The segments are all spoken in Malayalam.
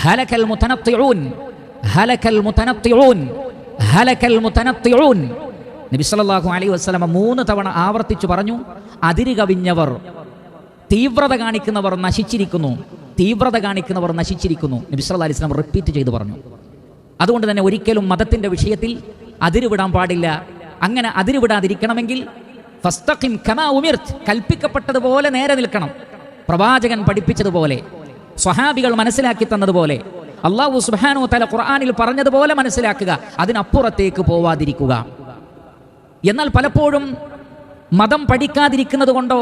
ഹലകൽ മുതനത്തിഊൻ, ഹലകൽ മുതനത്തിഊൻ, ഹലകൽ മുതനത്തിഊൻ. നബി സല്ലല്ലാഹു അലൈഹി വസല്ലം 3 തവണ ആവർത്തിച്ചു പറഞ്ഞു, അതിര് കവിഞ്ഞവർ, തീവ്രത കാണിക്കുന്നവർ നശിച്ചിരിക്കുന്നു, തീവ്രത കാണിക്കുന്നവർ നശിച്ചിരിക്കുന്നു. നബി സല്ലല്ലാഹു അലൈഹി വസല്ലം റിപ്പീറ്റ് ചെയ്തു പറഞ്ഞു. അതുകൊണ്ട് തന്നെ ഒരിക്കലും മതത്തിന്റെ വിഷയത്തിൽ അതിരുവിടാൻ പാടില്ല. അങ്ങനെ അതിരുവിടാതിരിക്കണമെങ്കിൽ ഫസ്തഖിം കമാ ഉമിർത്, കൽപ്പിക്കപ്പെട്ടതുപോലെ നേരെ നിൽക്കണം. പ്രവാചകൻ പഠിപ്പിച്ചതുപോലെ, സ്വഹാബികൾ മനസ്സിലാക്കി തന്നതുപോലെ, അല്ലാഹു സുബ്ഹാനഹു വ തആല ഖുർആനിൽ പറഞ്ഞതുപോലെ മനസ്സിലാക്കുക, അതിനപ്പുറത്തേക്ക് പോവാതിരിക്കുക. എന്നാൽ പലപ്പോഴും മതം പഠിക്കാതിരിക്കുന്നത് കൊണ്ടോ,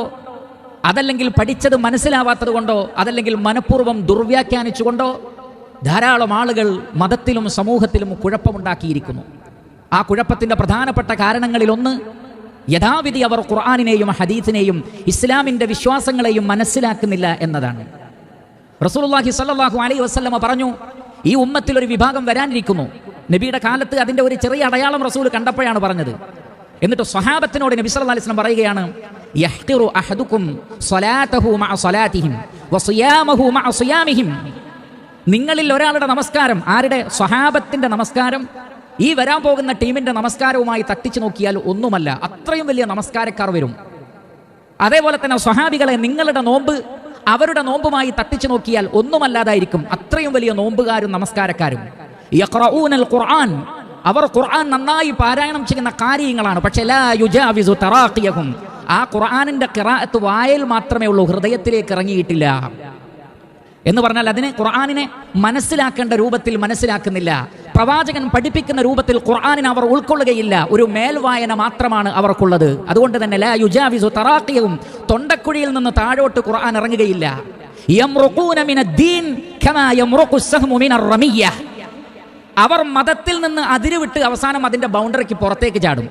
അതല്ലെങ്കിൽ പഠിച്ചത് മനസ്സിലാവാത്തത് കൊണ്ടോ, അതല്ലെങ്കിൽ മനഃപൂർവ്വം ദുർവ്യാഖ്യാനിച്ചുകൊണ്ടോ ധാരാളം ആളുകൾ മതത്തിലും സമൂഹത്തിലും കുഴപ്പമുണ്ടാക്കിയിരിക്കുന്നു. ആ കുഴപ്പത്തിന്റെ പ്രധാനപ്പെട്ട കാരണങ്ങളിലൊന്ന്, യഥാവിധി അവർ ഖുർആനിനെയും ഹദീസിനെയും ഇസ്ലാമിന്റെ വിശ്വാസങ്ങളെയും മനസ്സിലാക്കുന്നില്ല എന്നതാണ്. റസൂലുള്ളാഹി സ്വല്ലല്ലാഹു അലൈഹി വസല്ലമ പറഞ്ഞു, ഈ ഉമ്മത്തിൽ ഒരു വിഭാഗം വരാനിരിക്കുന്നു. നബിയുടെ കാലത്ത് അതിന്റെ ഒരു ചെറിയ അടയാളം റസൂൽ കണ്ടപ്പോഴാണ് പറഞ്ഞത്. എന്നിട്ട് സ്വഹാബത്തിനോട് നബി സല്ലല്ലാഹു അലൈഹി വസല്ലം പറയുകയാണ്, യഹ്ഖിറു അഹദുക്കും സ്വലാതഹു മഅ സ്വലാതിഹിം വസിയാമഹു മഅ സിയാമിഹിം. നിങ്ങളിൽ ഒരാളുടെ നമസ്കാരം, ആരുടെ? സ്വഹാബത്തിന്റെ നമസ്കാരം, ഈ വരാൻ പോകുന്ന ടീമിന്റെ നമസ്കാരവുമായി തട്ടിച്ചു നോക്കിയാൽ ഒന്നുമല്ല. അത്രയും വലിയ നമസ്കാരക്കാർ വരും. അതേപോലെ തന്നെ സ്വഹാബികളെ, നിങ്ങളുടെ നോമ്പ് അവരുടെ നോമ്പുമായി തട്ടിച്ചു നോക്കിയാൽ ഒന്നുമല്ലാതായിരിക്കും. അത്രയും വലിയ നോമ്പുകാരും നമസ്കാരക്കാരും. യഖറഊനൽ ഖുർആൻ, അവർ ഖുർആൻ നന്നായി പാരായണം ചെയ്യുന്ന കാര്യങ്ങളാണ്. പക്ഷേ ലാ യുജാവിസു തറാഖിയഹും, ആ ഖുർആനിന്റെ ഖിറാഅത്ത് വായിൽ മാത്രമേ ഉള്ളൂ, ഹൃദയത്തിലേക്ക് ഇറങ്ങിയിട്ടില്ല. എന്ന് പറഞ്ഞാൽ അതിനെ, ഖുർആനിനെ മനസ്സിലാക്കേണ്ട രൂപത്തിൽ മനസ്സിലാക്കുന്നില്ല. പ്രവാചകൻ പഠിപ്പിക്കുന്ന രൂപത്തിൽ ഖുർആനിനെ അവർ ഉൾക്കൊള്ളുകയില്ല. ഒരു മേൽവായന മാത്രമാണ് അവർക്കുള്ളത്. അതുകൊണ്ട് തന്നെ ലാ യുജാവിസു തറാഖിയഹും, തൊണ്ടക്കുഴിയിൽ നിന്ന് താഴോട്ട് ഖുർആൻ ഇറങ്ങുകയില്ല. യംറുഖൂന മിനദ്ദീൻ കമാ യംറുഖു സഹ്മു മിനർ റമിയ്യ, അവർ മതത്തിൽ നിന്ന് അതിരുവിട്ട് അവസാനം അതിന്റെ ബൗണ്ടറിക്ക് പുറത്തേക്ക് ചാടും.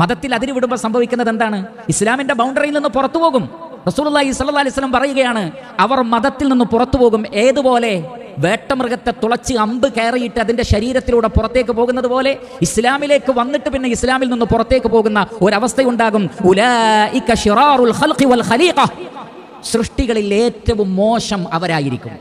മതത്തിൽ അതിരുവിടുമ്പോൾ സംഭവിക്കുന്നത് എന്താണ്? ഇസ്ലാമിന്റെ ബൗണ്ടറിയിൽ നിന്ന് പുറത്തു പോകും. റസൂലുള്ളാഹി സ്വല്ലല്ലാഹു അലൈഹി വസല്ലം പറയുകയാണ്, അവർ മതത്തിൽ നിന്ന് പുറത്തു പോകും. ഏതുപോലെ? വേട്ടമൃഗത്തെ തുളച്ച് അമ്പ് കയറിയിട്ട് അതിന്റെ ശരീരത്തിലൂടെ പുറത്തേക്ക് പോകുന്നത് പോലെ ഇസ്ലാമിലേക്ക് വന്നിട്ട് പിന്നെ ഇസ്ലാമിൽ നിന്ന് പുറത്തേക്ക് പോകുന്ന ഒരവസ്ഥയുണ്ടാകും. ഉലൈക ശിറാറുൽ ഖൽഖി വൽ ഖലീഖ, സൃഷ്ടികളിൽ ഏറ്റവും മോശം അവരായിരിക്കും.